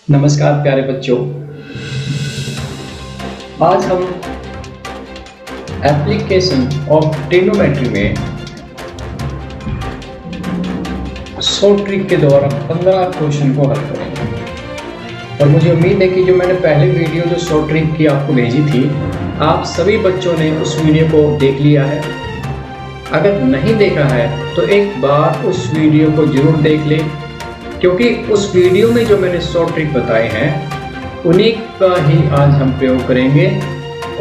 नमस्कार प्यारे बच्चों, आज हम एप्लीकेशन ऑफ ट्रिग्नोमेट्री में शॉर्ट ट्रिक के द्वारा 15 क्वेश्चन को हल करेंगे। और मुझे उम्मीद है कि जो मैंने पहले वीडियो जो शॉर्ट ट्रिक की आपको भेजी थी, आप सभी बच्चों ने उस वीडियो को देख लिया है। अगर नहीं देखा है तो एक बार उस वीडियो को जरूर देख लें, क्योंकि उस वीडियो में जो मैंने शॉर्ट ट्रिक बताए हैं उन्हीं का ही आज हम प्रयोग करेंगे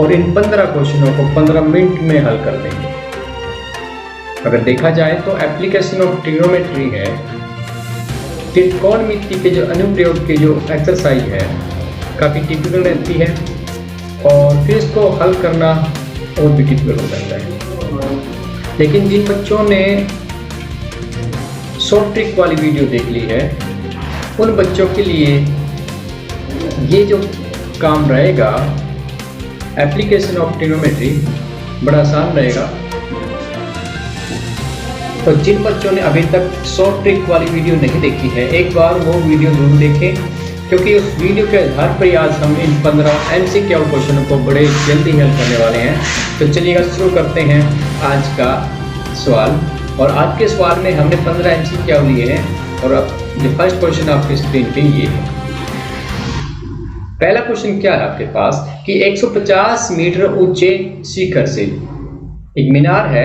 और इन 15 क्वेश्चनों को 15 मिनट में हल कर देंगे। अगर देखा जाए तो एप्लीकेशन ऑफ ट्रिग्नोमेट्री है, त्रिकोणमिति के जो अनुप्रयोग की जो एक्सरसाइज है काफ़ी टिपिकल रहती है और फिर इसको हल करना और भी टिपिकल हो जाता है। लेकिन जिन बच्चों ने शॉर्ट ट्रिक वाली वीडियो देख ली है उन बच्चों के लिए ये जो काम रहेगा एप्लीकेशन ऑफ ट्रिग्नोमेट्री बड़ा आसान रहेगा। तो जिन बच्चों ने अभी तक शॉर्ट ट्रिक वाली वीडियो नहीं देखी है, एक बार वो वीडियो जरूर देखें, क्योंकि उस वीडियो के आधार पर आज हम इन 15 MCQ क्वेश्चनों को बड़े जल्दी हल करने वाले हैं। तो चलिएगा शुरू करते हैं आज का सवाल। और आज के सवाल में हमने 15 MCQ लिए हैं और अब जो फर्स्ट क्वेश्चन आपकी स्क्रीन पे ये है। पहला क्वेश्चन क्या है आपके पास कि 150 मीटर ऊंचे शिखर से एक मीनार है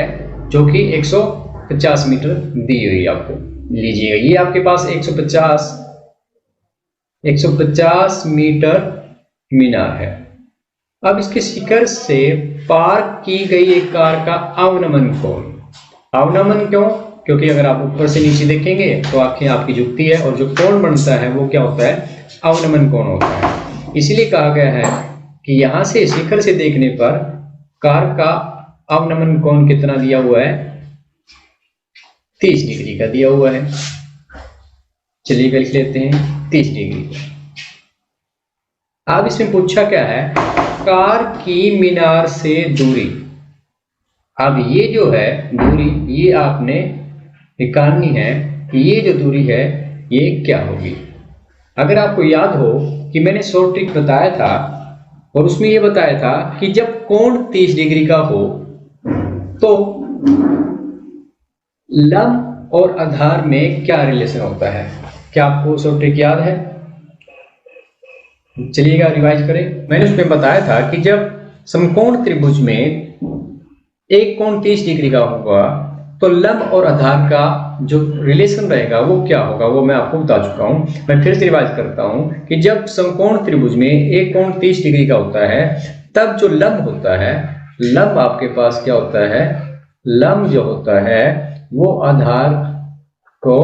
जो कि 150 मीटर दी हुई आपको। लीजिएगा, ये आपके पास 150 मीटर मीनार है। अब इसके शिखर से पार की गई एक कार का अवनमन कोण। अवनमन क्यों? क्योंकि अगर आप ऊपर से नीचे देखेंगे तो आंखें आपकी झुकती है और जो कोण बनता है वो क्या होता है? अवनमन कोण होता है। इसीलिए कहा गया है कि यहां से शिखर से देखने पर कार का अवनमन कोण कितना दिया हुआ है? 30 डिग्री का दिया हुआ है। चलिए लिख लेते हैं 30 डिग्री। अब इसमें पूछा क्या है? कार की मीनार से दूरी। अब ये जो है दूरी, ये आपने निकालनी है कि ये जो दूरी है ये क्या होगी। अगर आपको याद हो कि मैंने शॉर्ट ट्रिक बताया था और उसमें ये बताया था कि जब कोण 30 डिग्री का हो तो लंब और आधार में क्या रिलेशन होता है। क्या आपको शॉर्ट ट्रिक याद है? चलिएगा रिवाइज करें। मैंने उसमें बताया था कि जब समकोण त्रिभुज में एक कोण 30 डिग्री का होगा तो लंब और आधार का जो रिलेशन रहेगा वो क्या होगा, वो मैं आपको बता चुका हूं। मैं फिर से रिवाइज करता हूं कि जब समकोण त्रिभुज में एक कोण 30 डिग्री का होता है तब जो लंब होता है, लंब आपके पास क्या होता है? लंब जो होता है वो आधार को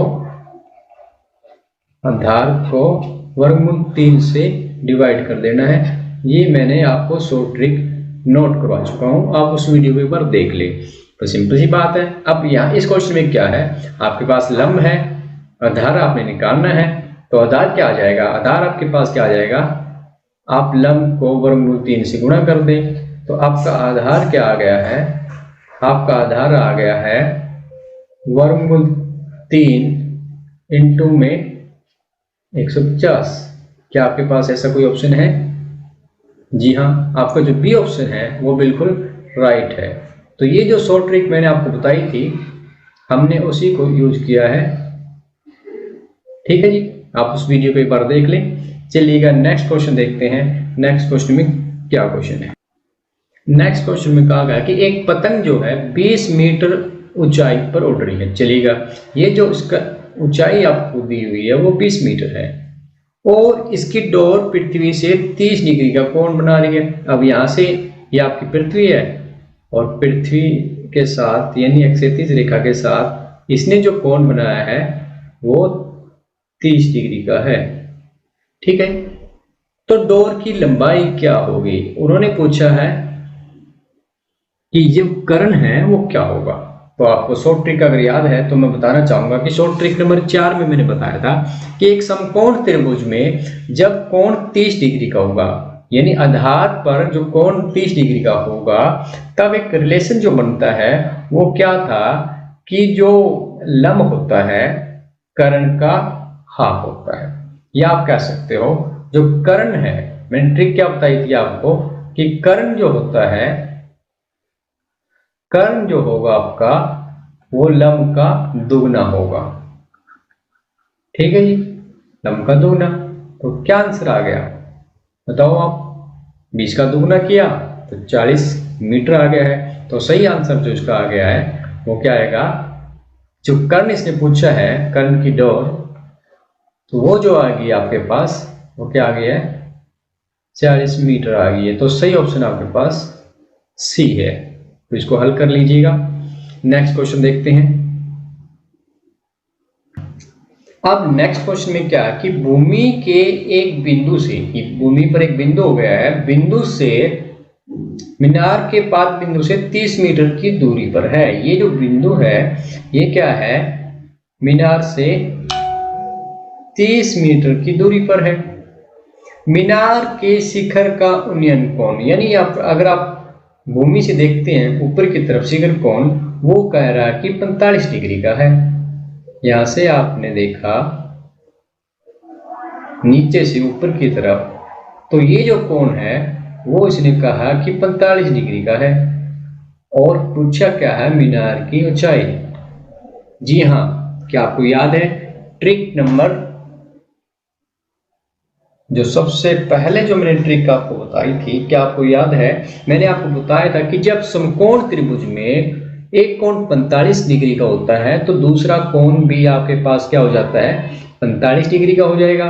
वर्गमूल 3 से डिवाइड कर देना है। ये मैंने आपको शॉर्ट ट्रिक नोट करवा चुका हूं, आप उस वीडियो को एक बार देख ले। तो सिंपल सी बात है। अब यहाँ इस क्वेश्चन में क्या है, आपके पास लंब है, आधार आपने निकालना है। तो आधार क्या आ जाएगा? आधार आपके पास क्या आ जाएगा? आप लंब को वर्गमूल 3 से गुणा कर दें तो आपका आधार क्या आ गया है? आपका आधार आ गया है वर्गमूल 3 इंटू में 150। क्या आपके पास ऐसा कोई ऑप्शन है? जी हाँ, आपका जो बी ऑप्शन है वो बिल्कुल राइट है। तो ये जो शॉर्ट ट्रिक मैंने आपको बताई थी हमने उसी को यूज किया है। ठीक है जी, आप उस वीडियो को एक बार देख लें। चलिएगा नेक्स्ट क्वेश्चन देखते हैं। नेक्स्ट क्वेश्चन में क्या क्वेश्चन है? नेक्स्ट क्वेश्चन में कहा गया कि एक पतंग जो है 20 मीटर ऊंचाई पर उड़ रही है। चलिएगा, ये जो इसका ऊंचाई आपको दी हुई है वो 20 मीटर है और इसकी डोर पृथ्वी से 30 डिग्री का कोण बना रही है। अब यहाँ से ये आपकी पृथ्वी है और पृथ्वी के साथ यानी क्षैतिज रेखा के साथ इसने जो कोण बनाया है वो 30 डिग्री का है। ठीक है, तो डोर की लंबाई क्या होगी? उन्होंने पूछा है कि जो कर्ण है वो क्या होगा। तो आपको शॉर्ट ट्रिक अगर याद है तो मैं बताना चाहूंगा कि शॉर्ट ट्रिक नंबर 4 में मैंने बताया था कि एक समकोण त्रिभुज में जब कोण 30 डिग्री का होगा, यानी आधार पर जो कोण 30 डिग्री का होगा, तब एक रिलेशन जो बनता है वो क्या था कि जो लंब होता है कर्ण का हाफ होता है। या आप कह सकते हो जो कर्ण है, मैंने ट्रिक क्या बताई थी आपको कि कर्ण जो होता है, कर्ण जो होगा आपका वो लंब का दुगना होगा। ठीक है जी, लंब का दुगना। तो क्या आंसर आ गया बताओ आप? 20 का दुगना किया तो 40 मीटर आ गया है। तो सही आंसर जो इसका आ गया है वो क्या आएगा, जो कर्ण इसने पूछा है, कर्ण की डोर, तो वो जो आ गई आपके पास वो क्या आ गया है, 40 मीटर आ गई है। तो सही ऑप्शन आपके पास सी है। तो इसको हल कर लीजिएगा। नेक्स्ट क्वेश्चन देखते हैं। अब नेक्स्ट क्वेश्चन में क्या है कि भूमि के एक बिंदु से, कि भूमि पर एक बिंदु हो गया है, बिंदु से मीनार के पाद बिंदु से 30 मीटर की दूरी पर है। ये जो बिंदु है ये क्या है, मीनार से 30 मीटर की दूरी पर है। मीनार के शिखर का उन्नयन कोण, यानी आप अगर आप भूमि से देखते हैं ऊपर की तरफ शिखर कोण, वो कह रहा है कि 45 डिग्री का है। यहां से आपने देखा नीचे से ऊपर की तरफ, तो ये जो कोण है वो इसने कहा कि 45 डिग्री का है। और पूछा क्या है, मीनार की ऊंचाई। जी हाँ, क्या आपको याद है ट्रिक नंबर, जो सबसे पहले जो मैंने ट्रिक आपको बताई थी, क्या आपको याद है? मैंने आपको बताया था कि जब समकोण त्रिभुज में एक कोण 45 डिग्री का होता है तो दूसरा कोण भी आपके पास क्या हो जाता है, 45 डिग्री का हो जाएगा।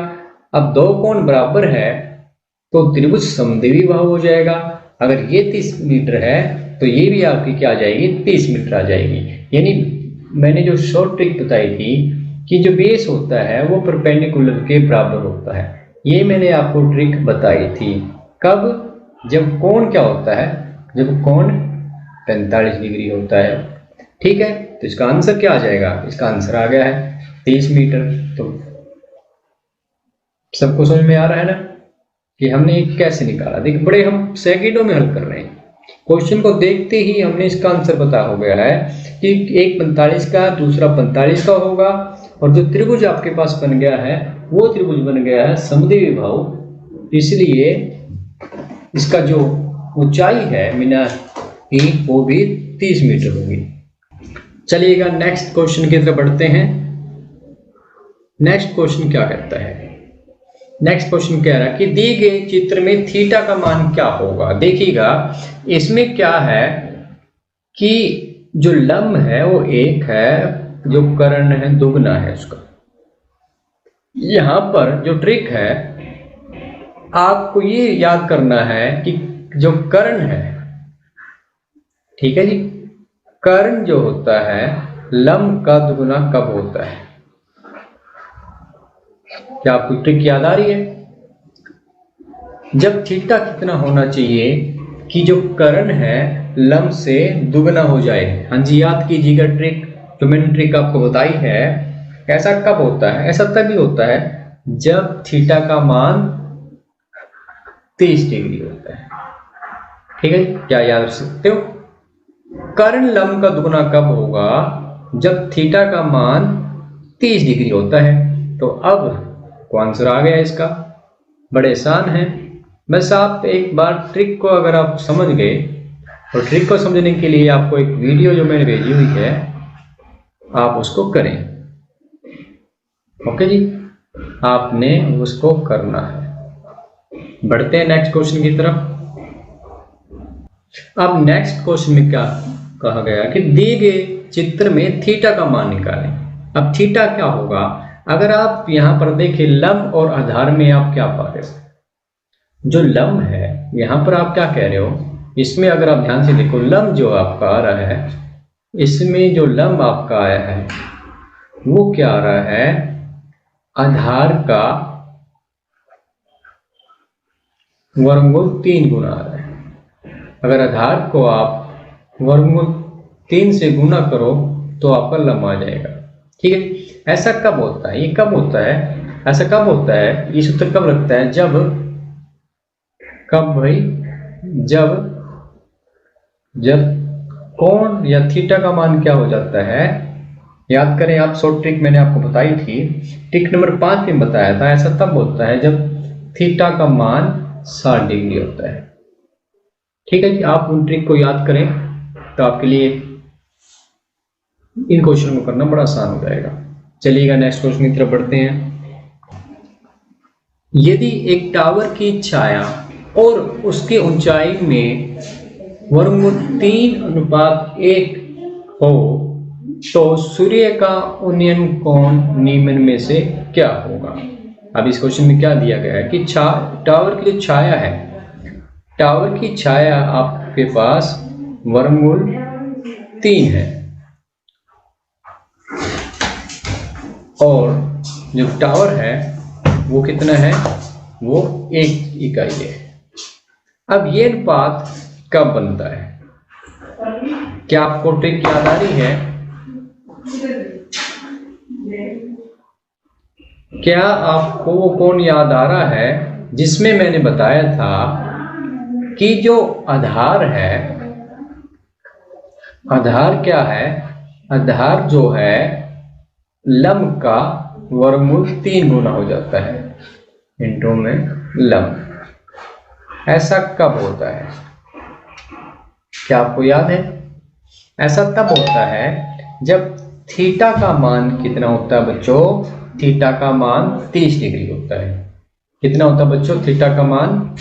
अब दो कोण बराबर है तो त्रिभुज समद्विबाहु भाव हो जाएगा। अगर ये 30 मीटर है तो ये भी आपकी क्या आ जाएगी, 30 मीटर आ जाएगी। यानी मैंने जो शॉर्ट ट्रिक बताई थी कि जो बेस होता है वो परपेंडिकुलर के बराबर होता है, ये मैंने आपको ट्रिक बताई थी। कब? जब कोण क्या होता है, जब कोण 45 डिग्री होता है। ठीक है, तो इसका आंसर क्या आ जाएगा? इसका आंसर आ गया है 30 मीटर। तो सबको समझ में आ रहा है ना कि हमने कैसे निकाला? देखिए बड़े हम सेकंडों में हल कर रहे हैं। क्वेश्चन को देखते ही हमने इसका आंसर पता हो गया है कि एक 45 का, दूसरा 45 का होगा, और जो त्रिभुज आपके पास बन गया है वो त्रिभुज बन गया है समद्विबाहु। इसलिए इसका जो ऊंचाई है मीनार की वो भी 30 मीटर होगी। चलिएगा नेक्स्ट क्वेश्चन की तरफ बढ़ते हैं। नेक्स्ट क्वेश्चन क्या कहता है? नेक्स्ट क्वेश्चन कह रहा है कि दिए गए चित्र में थीटा का मान क्या होगा। देखिएगा इसमें क्या है कि जो लंब है वो एक है, जो कर्ण है दुगना है उसका। यहां पर जो ट्रिक है आपको ये याद करना है कि जो कर्ण है, ठीक है जी, कर्ण जो होता है लंब का दुगना कब होता है? क्या आपको ट्रिक याद आ रही है? जब थीटा कितना होना चाहिए कि जो कर्ण है लंब से दुगना हो जाए। हाँ जी, याद कीजिएगा ट्रिक, जो मैंने ट्रिक आपको बताई है। ऐसा कब होता है? ऐसा तभी होता है जब थीटा का मान 30 डिग्री होता है। ठीक है, क्या याद रख सकते हो? कर्ण लंब का दुगना कब होगा? जब थीटा का मान 30 डिग्री होता है। तो अब आंसर आ गया इसका, बड़े आसान है। बस आप एक बार ट्रिक को अगर आप समझ गए, और ट्रिक को समझने के लिए आपको एक वीडियो जो मैंने भेजी हुई है आप उसको करें। ओके जी, आपने उसको करना है। बढ़ते हैं नेक्स्ट क्वेश्चन की तरफ। अब नेक्स्ट क्वेश्चन में क्या कहा गया कि दिए गए चित्र में थीटा का मान निकालें। अब थीटा क्या होगा? अगर आप यहां पर देखें लंब और आधार में आप क्या पा रहे हो? जो लंब है यहां पर आप क्या कह रहे हो? इसमें अगर आप ध्यान से देखो, लंब जो आपका आ रहा है, इसमें जो लंब आपका आया है वो क्या आ रहा है? आधार का वर्गमूल 3 गुना आ रहा है। अगर आधार को आप वर्गमूल 3 से गुना करो तो आपका लंब आ जाएगा। ठीक है, ऐसा कब होता है? ये कब होता है? ऐसा कब होता है? ये सूत्र कब लगता है? जब कब भाई? जब कोण या थीटा का मान क्या हो जाता है? याद करें आप, शॉर्ट ट्रिक मैंने आपको बताई थी, ट्रिक नंबर 5 में बताया था। ऐसा तब होता है जब थीटा का मान 60 डिग्री होता है। ठीक है जी, आप उन ट्रिक को याद करें तो आपके लिए इन क्वेश्चन को करना बड़ा आसान हो जाएगा। चलिएगा नेक्स्ट क्वेश्चन की तरफ बढ़ते हैं। यदि एक टावर की छाया और उसकी ऊंचाई में वर्गमूल 3:1 हो तो सूर्य का उन्नयन कोण निम्न में से क्या होगा। अब इस क्वेश्चन में क्या दिया गया है कि टावर की जो छाया है, टावर की छाया आपके पास वर्गमूल 3 है और जो टावर है वो कितना है, वो 1 इकाई है। अब ये अनुपात कब बनता है? क्या आपको ट्रिक याद आ रही है? क्या आपको वो कोण याद आ रहा है जिसमें मैंने बताया था कि जो आधार है, आधार क्या है, आधार जो है लंब का वर्गमूल 3 गुना हो जाता है इंटू में लंब। ऐसा कब होता है? क्या आपको याद है? ऐसा तब होता है जब थीटा का मान कितना होता है बच्चों? थीटा का मान 30 डिग्री होता है। कितना होता है बच्चों थीटा का मान?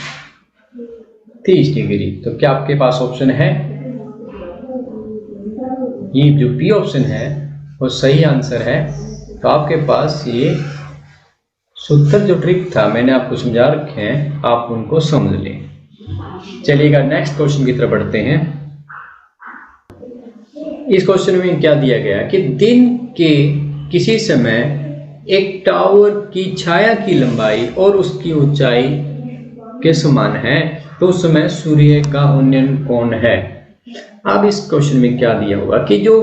30 डिग्री। तो क्या आपके पास ऑप्शन है? ये जो बी ऑप्शन है वो सही आंसर है। तो आपके पास ये सूत्र जो ट्रिक था मैंने आपको समझा रखे हैं, आप उनको समझ लें। चलिएगा नेक्स्ट क्वेश्चन की तरफ बढ़ते हैं। इस क्वेश्चन में क्या दिया गया है कि दिन के किसी समय एक टावर की छाया की लंबाई और उसकी ऊंचाई के समान है तो उस समय सूर्य का उन्नयन कोण है। अब इस क्वेश्चन में क्या दिया होगा कि जो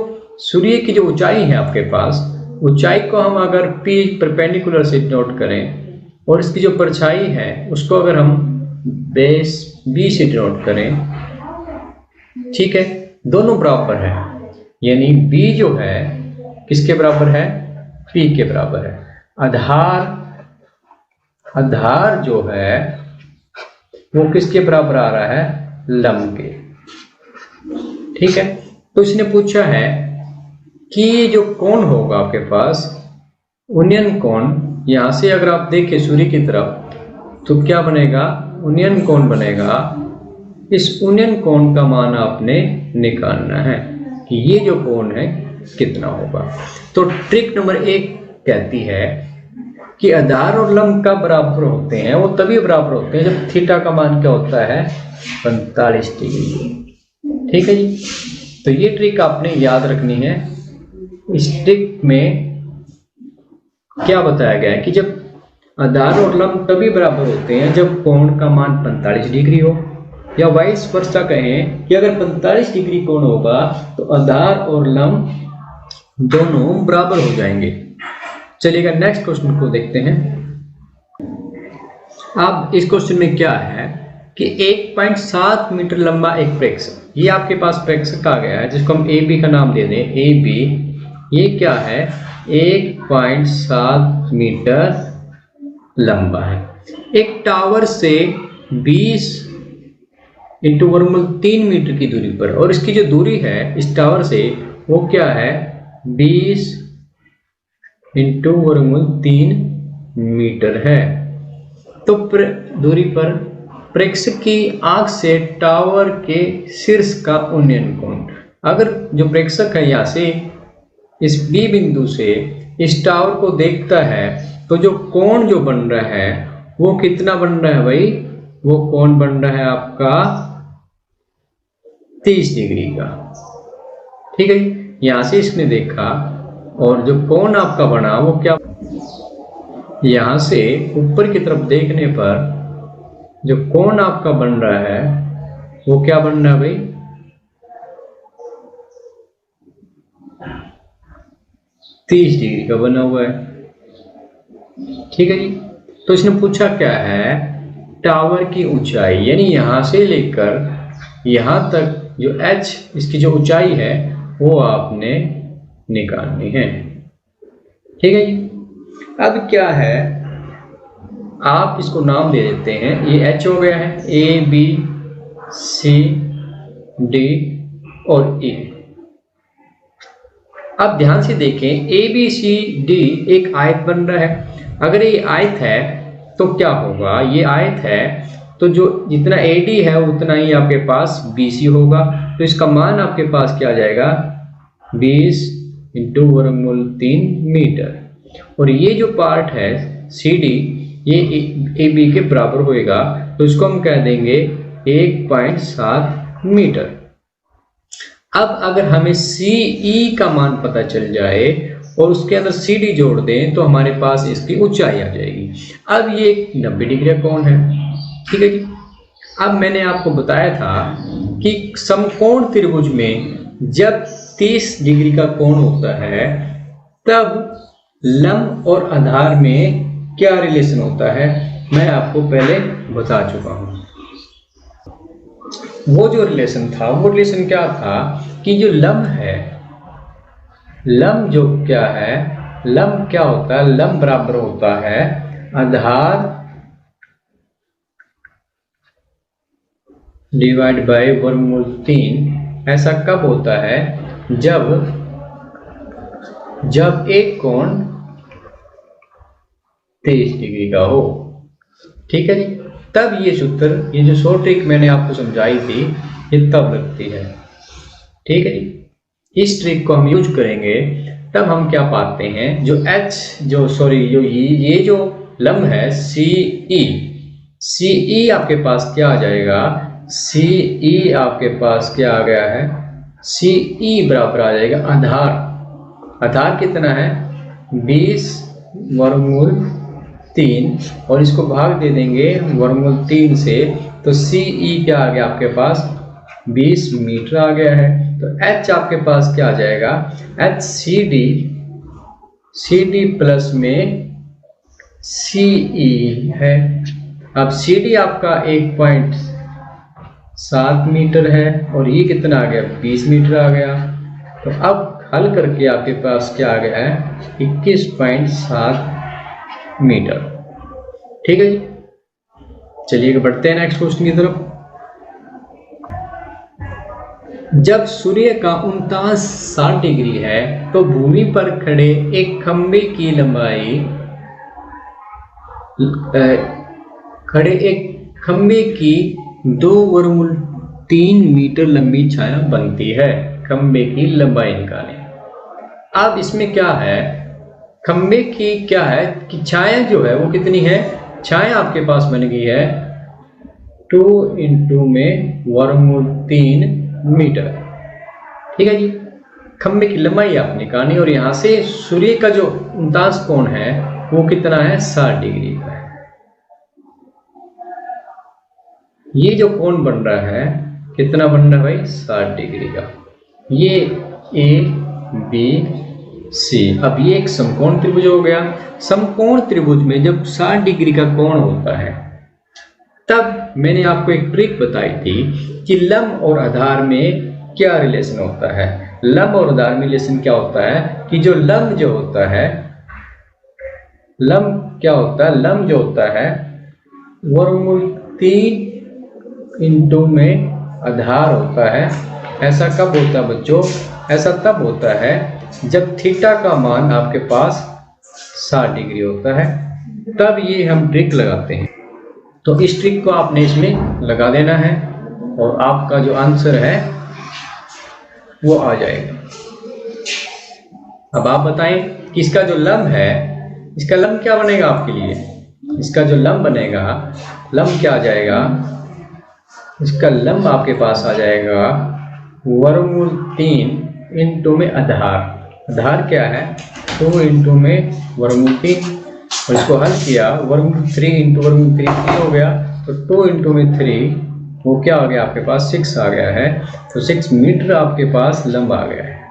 सूर्य की जो ऊंचाई है आपके पास, ऊंचाई को हम अगर P परपेंडिकुलर से नोट करें और इसकी जो परछाई है उसको अगर हम बेस B से नोट करें, ठीक है, दोनों बराबर है, यानी B जो है किसके बराबर है? P के बराबर है। आधार जो है वो किसके बराबर आ रहा है? लंब के। ठीक है, तो इसने पूछा है कि ये जो कोण होगा आपके पास उन्नयन कोण, यहां से अगर आप देखें सूर्य की तरफ तो क्या बनेगा? उन्नयन कोण बनेगा। इस उन्नयन कोण का मान आपने निकालना है कि ये जो कोण है कितना होगा। तो ट्रिक नंबर 1 कहती है कि आधार और लंब का बराबर होते हैं, वो तभी बराबर होते हैं जब थीटा का मान क्या होता है? 45 डिग्री। ठीक है जी, तो ये ट्रिक आपने याद रखनी है। इस ट्रिक में क्या बताया गया है कि जब आधार और लंब तभी बराबर होते हैं जब कोण का मान 45 डिग्री हो, या वाइस वर्सा कहें कि अगर 45 डिग्री कोण होगा तो आधार और लंब दोनों बराबर हो जाएंगे। चलिएगा नेक्स्ट क्वेश्चन को देखते हैं। अब इस क्वेश्चन में क्या है कि 1.7 मीटर लंबा एक प्रेक्षक, ये आपके पास प्रेक्षक आ गया है जिसको हम ए बी का नाम दे दें, ए बी। ये क्या है? 1.7 मीटर लंबा है। एक टावर से 20 इंटू वर्गमूल 3 मीटर की दूरी पर, और इसकी जो दूरी है इस टावर से वो क्या है? 20 इंटू वर्गमूल 3 मीटर है। तो दूरी पर प्रेक्षक की आंख से टावर के शीर्ष का उन्नयन कोण, अगर जो प्रेक्षक है यहाँ से इस बी बिंदु से इस टावर को देखता है तो जो कोण जो बन रहा है वो कितना बन रहा है भाई? वो कोण बन रहा है आपका 30 डिग्री का। ठीक है, यहां से इसने देखा और जो कोण आपका बना वो क्या? यहां से ऊपर की तरफ देखने पर जो कोण आपका बन रहा है वो क्या बन रहा है भाई? 30 डिग्री का बना हुआ है। ठीक है जी, तो इसने पूछा क्या है? टावर की ऊंचाई, यानी यहां से लेकर यहां तक जो h इसकी जो ऊंचाई है वो आपने निकालनी है। ठीक है जी। अब क्या है, आप इसको नाम दे देते हैं, ये H हो गया है, A B C D और E। अब ध्यान से देखें, A B C D एक आयत बन रहा है। अगर ये आयत है तो क्या होगा, ये आयत है तो जो जितना AD है उतना ही आपके पास BC होगा। तो इसका मान आपके पास क्या आ जाएगा, 20 इंटू वर्गमूल 3 मीटर। और ये जो पार्ट है CD ये AB के बराबर होएगा, तो इसको हम कह देंगे 1.7 मीटर। अब अगर हमें CE का मान पता चल जाए और उसके अंदर CD जोड़ दें तो हमारे पास इसकी ऊंचाई आ जाएगी। अब ये 90 डिग्री का कोण है। ठीक है जी। अब मैंने आपको बताया था कि समकोण त्रिभुज में जब 30 डिग्री का कोण होता है तब लंब और आधार में क्या रिलेशन होता है, मैं आपको पहले बता चुका हूं। वो जो रिलेशन था, वो रिलेशन क्या था कि जो लंब है, लंब जो क्या है, लंब क्या होता है, लंब बराबर होता है आधार डिवाइड बाय वर्गमूल 3। ऐसा कब होता है, जब एक कोण 30 डिग्री का हो। ठीक है जी। तब ये सूत्र, ये जो शॉर्ट ट्रिक मैंने आपको समझाई थी, ये तब लगती है। ठीक है जी। इस ट्रिक को हम यूज करेंगे तब हम क्या पाते हैं, जो ये जो लंब है CE आपके पास क्या आ जाएगा, CE आपके पास क्या आ गया है, CE बराबर आ जाएगा आधार कितना है 20 वर्गमूल 3 और इसको भाग दे देंगे वर्गमूल 3 से, तो CE क्या आ गया आपके पास 20 मीटर आ गया है। तो H आपके पास क्या आ जाएगा, CD प्लस में CE है। अब CD आपका 1.7 मीटर है और ये कितना आ गया 20 मीटर आ गया। तो अब हल करके आपके पास क्या आ गया है 21.7 मीटर। ठीक है जी। चलिए बढ़ते हैं नेक्स्ट क्वेश्चन की तरफ। जब सूर्य का 59 डिग्री है तो भूमि पर खड़े एक खंबे की लंबाई की 2 वर्गमूल 3 मीटर लंबी छाया बनती है। खंबे की लंबाई निकालें। अब इसमें क्या है, खंबे की क्या है कि छाया जो है वो कितनी है, छाया आपके पास बन गई है 2 इंटू में वर्गमूल 3 मीटर। ठीक है जी। खंबे की लंबाई आप निकालनी और यहां से सूर्य का जो 49 कोण है वो कितना है 60 डिग्री का है। ये जो कोण बन रहा है कितना बन रहा है भाई 60 डिग्री का। ये ABC। अब ये एक समकोण त्रिभुज हो गया। समकोण त्रिभुज में जब 60 डिग्री का कोण होता है तब मैंने आपको एक ट्रिक बताई थी कि लंब और आधार में क्या रिलेशन होता है। लंब और आधार में रिलेशन क्या होता है कि जो लंब जो होता है, लंब क्या होता है, लंब जो होता है वर्गमूल 3 इंटू में आधार होता है। ऐसा कब होता है बच्चों, ऐसा तब होता है जब थीटा का मान आपके पास 60 डिग्री होता है, तब ये हम ट्रिक लगाते हैं। तो इस ट्रिक को आपने इसमें लगा देना है और आपका जो आंसर है वो आ जाएगा। अब आप बताएं कि इसका जो लंब है, इसका लंब क्या बनेगा आपके लिए, इसका जो लंब बनेगा, लंब क्या आ जाएगा, इसका लंब आपके पास आ जाएगा वर्गमूल 3 इंटू में आधार क्या है 2 इंटू में वर्गमूल 3 और इसको हल किया वर्गमूल 3 इंटू वर्गमूल 3 हो गया। तो 2 इंटू में 3 वो क्या आ गया आपके पास 6 आ गया है। तो 6 मीटर आपके पास लंब आ गया है,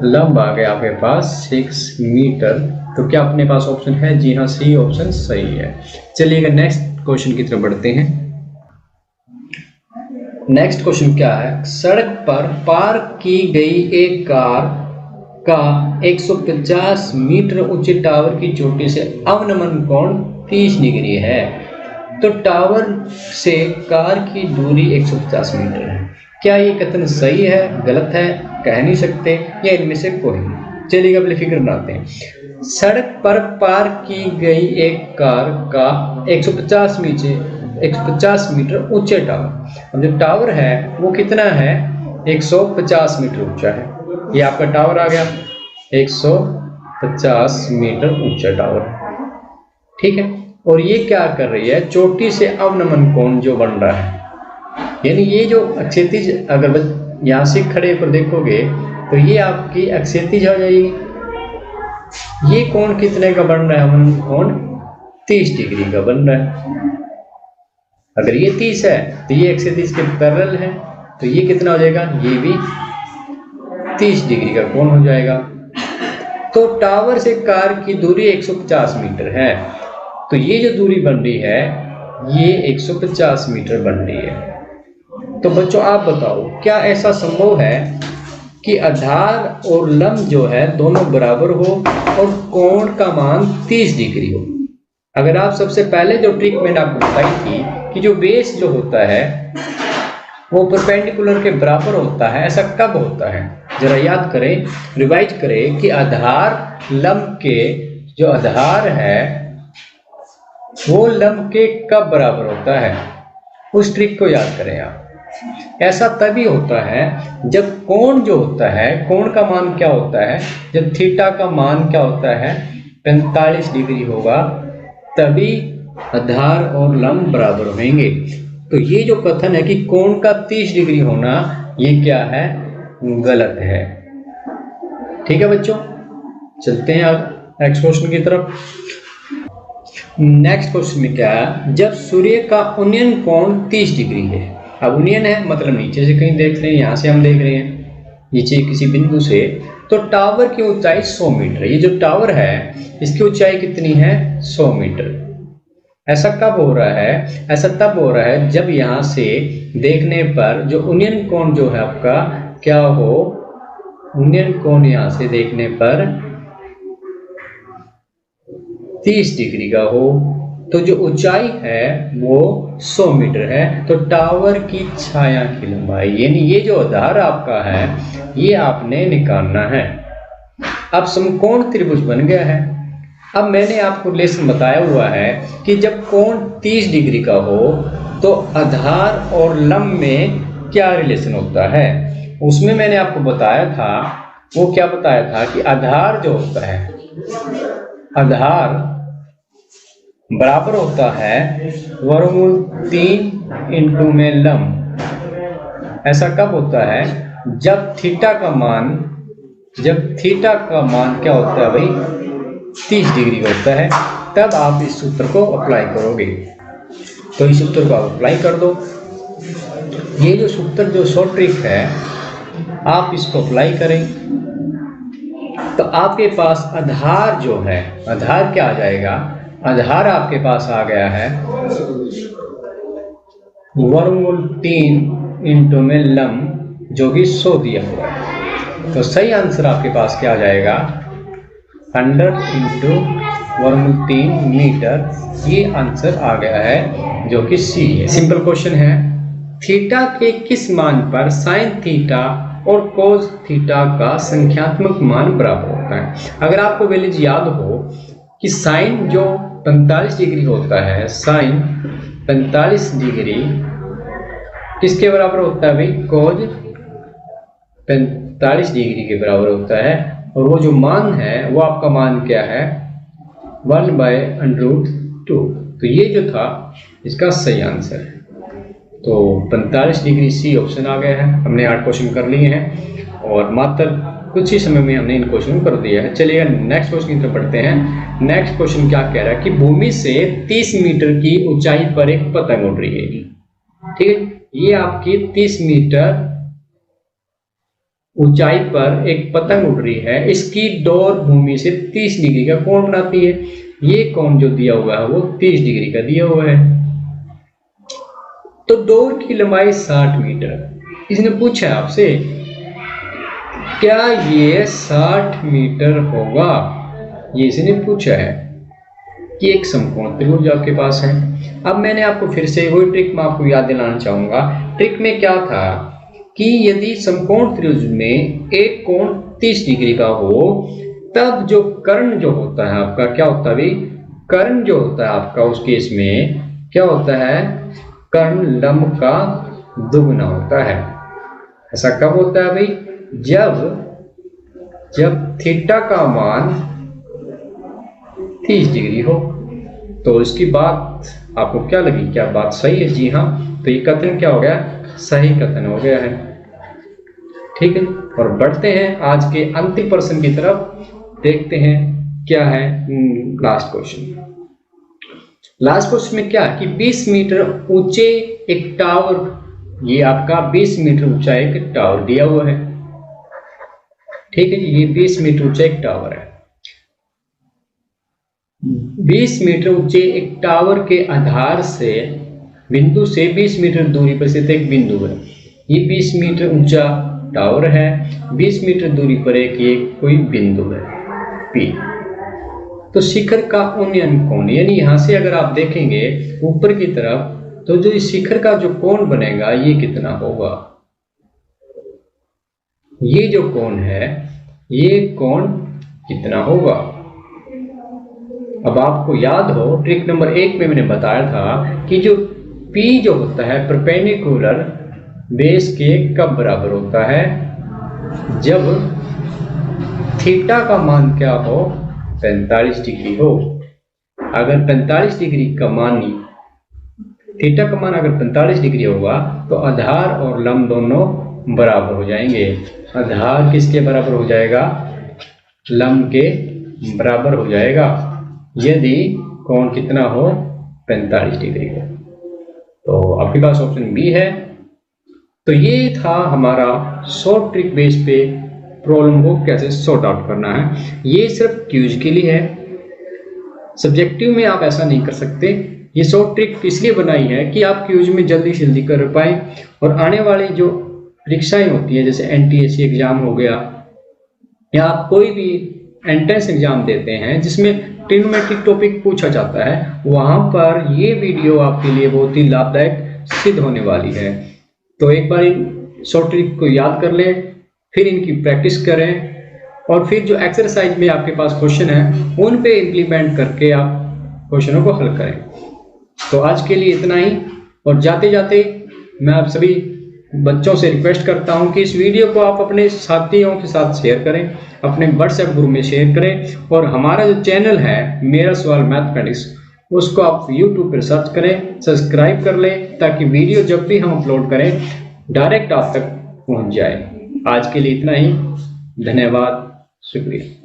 लंब आ गया आपके पास 6 मीटर। तो क्या अपने पास ऑप्शन है, जी हाँ सी ऑप्शन सही है। चलिएगा नेक्स्ट क्वेश्चन की तरफ बढ़ते हैं। नेक्स्ट क्वेश्चन क्या है, सड़क पर पार्क की गई एक कार का 150 मीटर ऊंचे टावर की चोटी से अवनमन कोण 30 डिग्री है, तो टावर से कार की दूरी 150 मीटर है। क्या ये कथन सही है, गलत है, कह नहीं सकते, या इनमें से कोई नहीं। चलिए अब फिगर बनाते हैं। सड़क पर पार्क की गई एक कार का 150 मीटर ऊंचे टावर। अब जो टावर है वो कितना है, 150 मीटर ऊंचा है। ये आपका टावर आ गया, 150 मीटर ऊंचा टावर, ठीक है। और ये क्या कर रही है, चोटी से अवनमन कोण जो बन रहा है, यानी ये जो क्षैतिज, अगर यहाँ से खड़े पर देखोगे तो ये आपकी क्षैतिज हो जाएगी। ये कोण कितने का बन रहा है, अवनमन कोण 30 डिग्री का बन रहा है। अगर ये 30 है तो ये क्षैतिज के पैरेलल है, तो ये कितना हो जाएगा, ये भी 30 डिग्री का कोण हो जाएगा। तो टावर से कार की दूरी 150 मीटर है, तो ये जो दूरी बन रही है ये 150 मीटर बन रही है। तो बच्चों आप बताओ, क्या ऐसा संभव है कि आधार और लंब जो है दोनों बराबर हो और कोण का मान 30 डिग्री हो? अगर आप सबसे पहले जो ट्रिक मैंने आपको बताई थी कि जो बेस जो होता है वो परपेंडिकुलर के बराबर होता है, ऐसा कब होता है? जरा याद करें, रिवाइज करें कि आधार लंब के, जो आधार है वो लंब के कब बराबर होता है, उस ट्रिक को याद करें आप। ऐसा तभी होता है जब कोण जो होता है, कोण का मान क्या होता है, जब थीटा का मान क्या होता है 45 डिग्री होगा, तभी आधार और लंब बराबर होंगे। तो ये जो कथन है कि कोण का 30 डिग्री होना, ये क्या है, गलत है। ठीक है बच्चों, चलते हैं अब नेक्स्ट क्वेश्चन की तरफ। नेक्स्ट क्वेश्चन में क्या है, जब सूर्य का उन्नयन कोण 30 डिग्री है। अब उन्नयन है मतलब नीचे से कहीं देख रहे हैं, यहाँ से हम देख रहे हैं नीचे किसी बिंदु से, तो टावर की ऊंचाई 100 मीटर। ये जो टावर है इसकी ऊंचाई कितनी है, 100 मीटर। ऐसा कब हो रहा है, ऐसा तब हो रहा है जब यहाँ से देखने पर जो उन्नयन कोण जो है आपका क्या हो, उन्नयन कोण यहाँ से देखने पर 30 डिग्री का हो। तो जो ऊंचाई है वो 100 मीटर है, तो टावर की छाया की लंबाई, यानी ये जो आधार आपका है ये आपने निकालना है। अब समकोण त्रिभुज बन गया है। अब मैंने आपको रिलेशन बताया हुआ है कि जब कोण 30 डिग्री का हो तो आधार और लंब में क्या रिलेशन होता है, उसमें मैंने आपको बताया था, वो क्या बताया था कि आधार जो होता है, आधार बराबर होता है वर्गमूल 3 इंटू में लंब। ऐसा कब होता है, जब थीटा का मान क्या होता है भाई, 30 डिग्री होता है, तब आप इस सूत्र को अप्लाई करोगे। तो इस सूत्र को आप अप्लाई कर दो। ये जो सूत्र, जो शॉर्ट ट्रिक है, आप इसको अप्लाई करें तो आपके पास आधार जो है, आधार क्या आ जाएगा, आधार आपके पास आ गया है वर्गमूल 3 इंटू में लंब जो कि 100 दिया हुआ है। तो सही आंसर आपके पास क्या आ जाएगा, 100 इंटू वर्गमूल 3 मीटर। ये आंसर आ गया है जो कि सी है। सिंपल क्वेश्चन है, थीटा के किस मान पर साइन थीटा और कोस थीटा का संख्यात्मक मान बराबर होता है? अगर आपको वैल्यूज याद हो कि साइन जो 45 डिग्री होता है, साइन 45 डिग्री किसके बराबर होता है भाई, कोस 45 डिग्री के बराबर होता है। और वो जो मान है वो आपका मान क्या है, 1/√2। तो ये जो था इसका सही आंसर है। तो 45 डिग्री सी ऑप्शन आ गया है। हमने 8 क्वेश्चन कर लिए हैं और मात्र कुछ ही समय में हमने इन क्वेश्चन को कर दिया है। चलिए नेक्स्ट क्वेश्चन की तरफ बढ़ते हैं। नेक्स्ट क्वेश्चन क्या कह रहा है कि भूमि से 30 मीटर की ऊंचाई पर एक पतंग उड़ रही है। ठीक है, ये आपकी 30 मीटर ऊंचाई पर एक पतंग उड़ रही है। इसकी डोर भूमि से 30 डिग्री का कोण बनाती है। ये कोण जो दिया हुआ है वो 30 डिग्री का दिया हुआ है। तो डोर की लंबाई 60 मीटर। इसने पूछा है आपसे क्या ये 60 मीटर होगा? ये इसने पूछा है कि एक समकोण त्रिभुज आपके पास है। अब मैंने आपको फिर से वही ट्रिक में आपको याद दिलाना चाहूंगा। ट्रिक में क्या था कि यदि समकोण त्रिभुज में एक कोण 30 डिग्री का हो, तब जो कर्ण जो होता है आपका क्या होता है भाई? कर्ण जो होता है आपका उस केस में क्या होता है? कर्ण लंब का दुगना होता है। ऐसा कब होता है भाई? जब थीटा का मान 30 डिग्री हो। तो इसकी बात आपको क्या लगी? क्या बात सही है? जी हाँ, तो ये कथन क्या हो गया? सही कथन हो गया है। ठीक है, और बढ़ते हैं आज के अंतिम प्रश्न की तरफ। देखते हैं क्या है लास्ट क्वेश्चन। लास्ट क्वेश्चन में क्या कि 20 मीटर ऊंचे एक टावर, ये आपका 20 मीटर ऊंचा एक टावर दिया हुआ है। ठीक है जी, ये 20 मीटर ऊंचा एक टावर है। 20 मीटर ऊंचे एक टावर के आधार से बिंदु से 20 मीटर दूरी पर स्थित एक बिंदु है। ये 20 मीटर ऊंचा टावर है, 20 मीटर दूरी पर एक ये कोई बिंदु है P। तो शिखर का उन्नयन कोण, यानी यहां से अगर आप देखेंगे ऊपर की तरफ, तो जो इस शिखर का जो कोण बनेगा ये कितना होगा? ये जो कोण है ये कोण कितना होगा? अब आपको याद हो ट्रिक नंबर 1 में मैंने बताया था कि जो P जो होता है परपेंडिकुलर बेस के कब बराबर होता है? जब थीटा का मान क्या हो? 45 डिग्री हो। अगर 45 डिग्री का मान, थीटा का मान अगर 45 डिग्री होगा तो आधार और लंब दोनों बराबर हो जाएंगे। आधार किसके बराबर हो जाएगा? लंब के बराबर हो जाएगा यदि कोण कितना हो? 45 डिग्री हो। तो आपके पास ऑप्शन बी है। तो ये था हमारा शॉर्ट ट्रिक बेस पे प्रॉब्लम को कैसे सॉर्ट आउट करना है। ये सिर्फ क्यूज के लिए है, सब्जेक्टिव में आप ऐसा नहीं कर सकते। ये शॉर्ट ट्रिक इसलिए बनाई है कि आप क्यूज में जल्दी से जल्दी कर पाए, और आने वाली जो परीक्षाएं होती है जैसे NTSC एग्जाम हो गया, या आप कोई भी एंट्रेंस एग्जाम देते हैं जिसमें ट्रिग्नोमेट्रिक टॉपिक पूछा जाता है, वहां पर ये वीडियो आपके लिए बहुत ही लाभदायक सिद्ध होने वाली है। तो एक बार इन शॉर्ट ट्रिक को याद कर लें, फिर इनकी प्रैक्टिस करें, और फिर जो एक्सरसाइज में आपके पास क्वेश्चन है उन पे इम्प्लीमेंट करके आप क्वेश्चनों को हल करें। तो आज के लिए इतना ही, और जाते जाते मैं आप सभी बच्चों से रिक्वेस्ट करता हूं कि इस वीडियो को आप अपने साथियों के साथ शेयर करें, अपने व्हाट्सएप ग्रुप में शेयर करें, और हमारा जो चैनल है मेरा सवाल मैथमेटिक्स, उसको आप YouTube पर सर्च करें, सब्सक्राइब कर लें, ताकि वीडियो जब भी हम अपलोड करें डायरेक्ट आप तक पहुंच जाए। आज के लिए इतना ही, धन्यवाद, शुक्रिया।